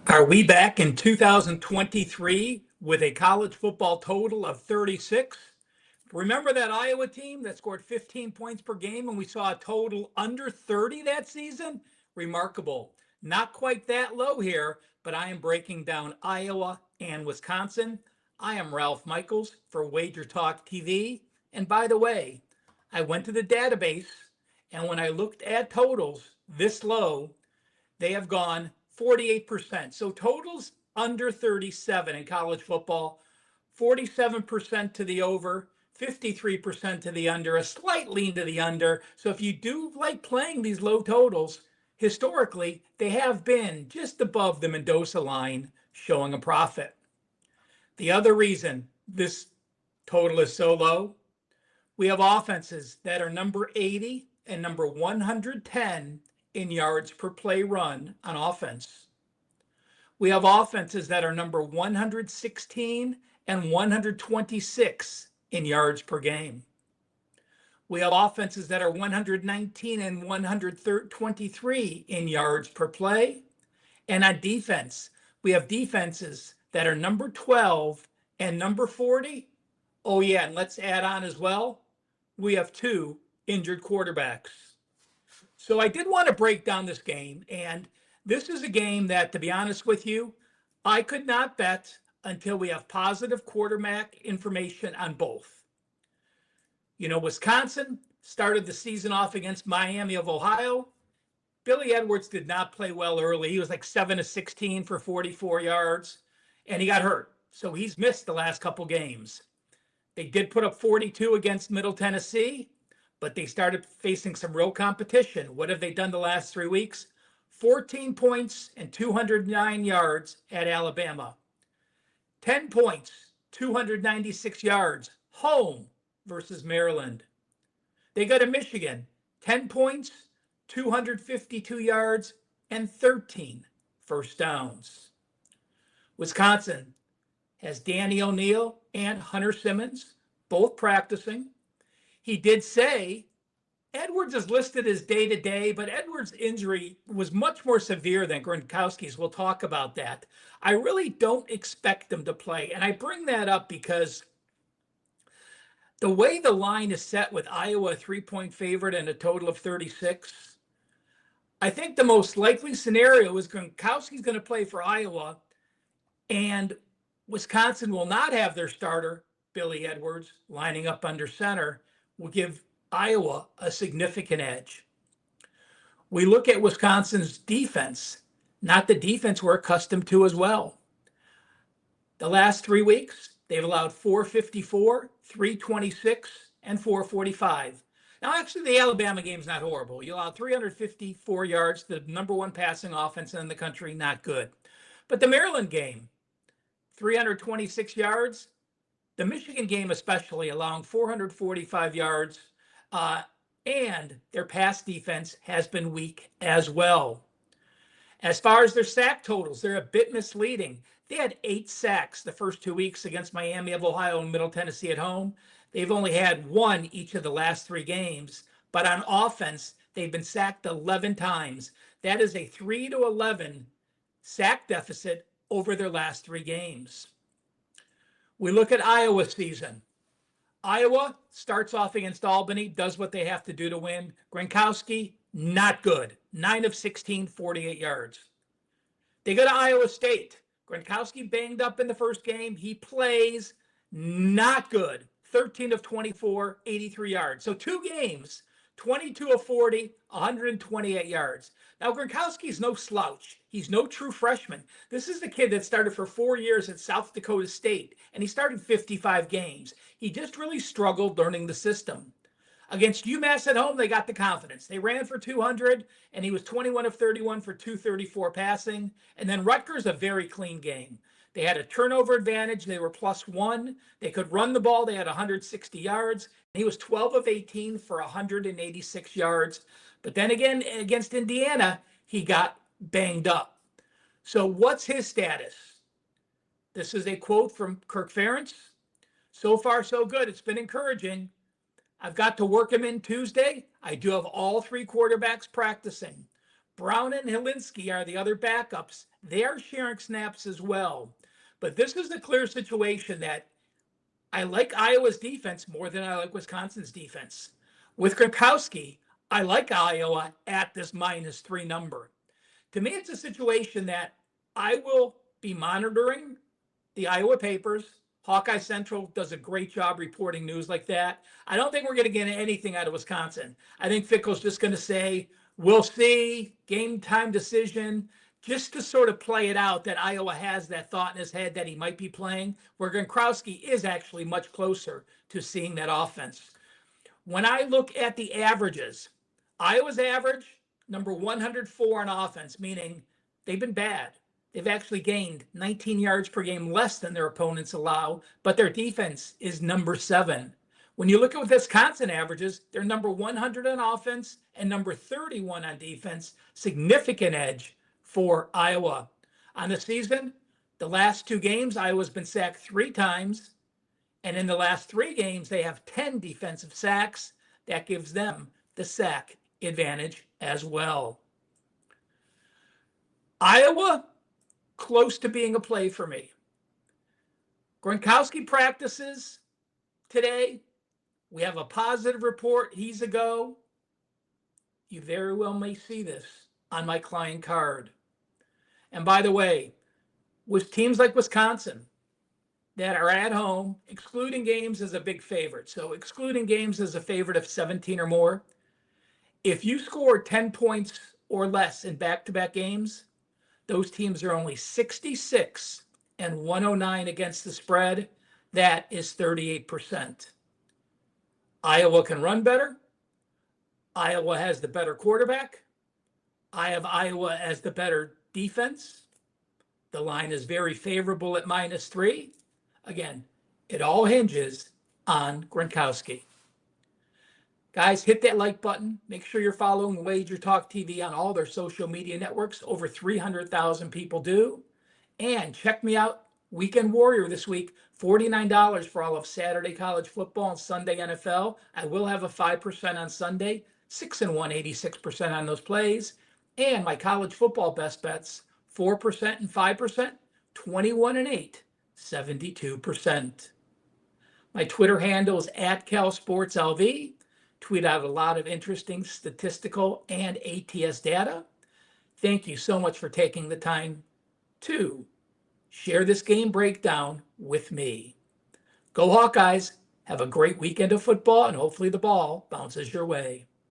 Are we back in 2023 with a college football total of 36? Remember that Iowa team that scored 15 points per game and we saw a total under 30 that season? Remarkable. Not quite that low here, but I am breaking down Iowa and Wisconsin. I am Ralph Michaels for Wager Talk TV. And by the way, I went to the database, and when I looked at totals this low, they have gone 48%. So totals under 37 in college football, 47% to the over, 53% to the under, a slight lean to the under. So if you do like playing these low totals, historically, they have been just above the Mendoza line, showing a profit. The other reason this total is so low, we have offenses that are number 80 and number 110 in yards per play run on offense. We have offenses that are number 116 and 126 in yards per game. We have offenses that are 119 and 123 in yards per play. And on defense, we have defenses that are number 12 and number 40. Oh, yeah, and let's add on as well, we have two injured quarterbacks. So I did want to break down this game, and this is a game that, to be honest with you, I could not bet until we have positive quarterback information on both. You know, Wisconsin started the season off against Miami of Ohio. Billy Edwards did not play well early. He was like 7 of 16 for 44 yards, and he got hurt. So he's missed the last couple games. They did put up 42 against Middle Tennessee, but they started facing some real competition. What have they done the last 3 weeks? 14 points and 209 yards at Alabama. 10 points, 296 yards, home versus Maryland. They go to Michigan, 10 points, 252 yards, and 13 first downs. Wisconsin has Danny O'Neal and Hunter Simmons, both practicing. He did say Edwards is listed as day-to-day, but Edwards' injury was much more severe than Gronkowski's. We'll talk about that. I really don't expect him to play, and I bring that up because the way the line is set with Iowa a 3-point favorite and a total of 36, I think the most likely scenario is Gronkowski's going to play for Iowa, and Wisconsin will not have their starter, Billy Edwards, lining up under center, will give Iowa a significant edge. We look at Wisconsin's defense, not the defense we're accustomed to as well. The last 3 weeks, they've allowed 454, 326, and 445. Now, actually, the Alabama game's not horrible. You allowed 354 yards, the number one passing offense in the country, not good. But the Maryland game, 326 yards. The Michigan game especially, allowing 445 yards, and their pass defense has been weak as well. As far as their sack totals, they're a bit misleading. They had 8 sacks the first 2 weeks against Miami of Ohio and Middle Tennessee at home. They've only had 1 each of the last 3 games, but on offense, they've been sacked 11 times. That is a 3-11 sack deficit over their last 3 games. We look at Iowa's season. Iowa starts off against Albany, does what they have to do to win. Gronkowski, not good. 9 of 16, 48 yards. They go to Iowa State. Gronkowski banged up in the first game. He plays, not good. 13 of 24, 83 yards. So 2 games, 22 of 40, 128 yards. Now, Gronkowski's no slouch. He's no true freshman. This is the kid that started for 4 years at South Dakota State, and he started 55 games. He just really struggled learning the system. Against UMass at home, they got the confidence. They ran for 200, and he was 21 of 31 for 234 passing. And then Rutgers, a very clean game. They had a turnover advantage. They were +1. They could run the ball. They had 160 yards. He was 12 of 18 for 186 yards. But then again, against Indiana, he got banged up. So what's his status? This is a quote from Kirk Ferentz. So far, so good. It's been encouraging. I've got to work him in Tuesday. I do have all 3 quarterbacks practicing. Brown and Helinski are the other backups. They are sharing snaps as well. But this is a clear situation that I like Iowa's defense more than I like Wisconsin's defense. With Gronkowski, I like Iowa at this -3 number. To me, it's a situation that I will be monitoring the Iowa papers. Hawkeye Central does a great job reporting news like that. I don't think we're going to get anything out of Wisconsin. I think Fickle's just going to say, we'll see, game time decision, just to sort of play it out that Iowa has that thought in his head that he might be playing, where Gronkowski is actually much closer to seeing that offense. When I look at the averages, Iowa's average, number 104 on offense, meaning they've been bad. They've actually gained 19 yards per game less than their opponents allow, but their defense is number 7. When you look at Wisconsin averages, they're number 100 on offense and number 31 on defense. Significant edge for Iowa. On the season, the last 2 games, Iowa's been sacked 3 times. And in the last 3 games, they have 10 defensive sacks. That gives them the sack advantage as well. Iowa, close to being a play for me. Gronkowski practices today. We have a positive report. He's a go. You very well may see this on my client card. And by the way, with teams like Wisconsin that are at home, excluding games is a big favorite. So excluding games is a favorite of 17 or more. If you score 10 points or less in back-to-back games, those teams are only 66 and 109 against the spread. That is 38%. Iowa can run better. Iowa has the better quarterback. I have Iowa as the better defense. The line is very favorable at -3. Again, it all hinges on Gronkowski. Guys, hit that like button. Make sure you're following Wager Talk TV on all their social media networks. Over 300,000 people do. And check me out, Weekend Warrior this week, $49 for all of Saturday college football and Sunday NFL. I will have a 5% on Sunday, 6-1, 86% on those plays. And my college football best bets, 4% and 5%, 21-8, 72%. My Twitter handle is @CalSportsLV. Tweet out a lot of interesting statistical and ATS data. Thank you so much for taking the time to share this game breakdown with me. Go Hawkeyes. Have a great weekend of football, and hopefully the ball bounces your way.